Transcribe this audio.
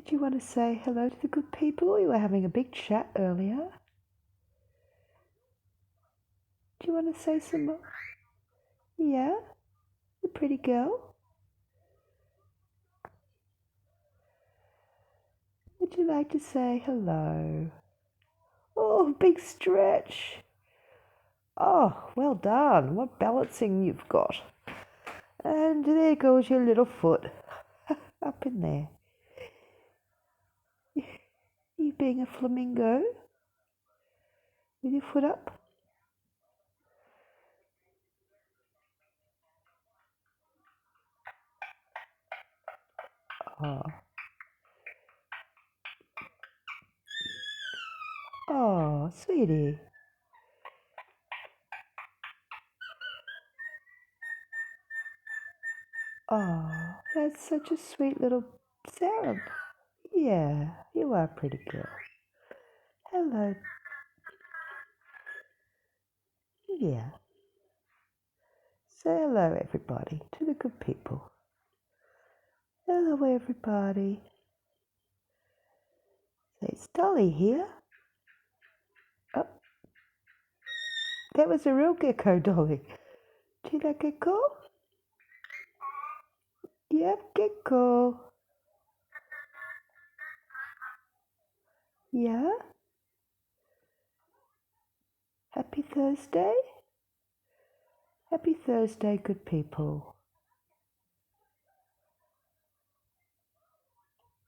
Did you want to say hello to the good people? You were having a big chat earlier. Do you want to say some more? Yeah? The pretty girl? Would you like to say hello? Oh, big stretch. Oh, well done. What balancing you've got. And there goes your little foot. Up in there. You being a flamingo? With your foot up? Oh. Oh, sweetie. Oh, that's such a sweet little sound. Yeah, you are a pretty girl. Hello. Yeah. Say hello, everybody, to the good people. Hello, everybody. Say, it's Dolly here. Oh, that was a real gecko, Dolly. See that gecko? Yep, gecko. Yeah? Happy Thursday? Happy Thursday, good people.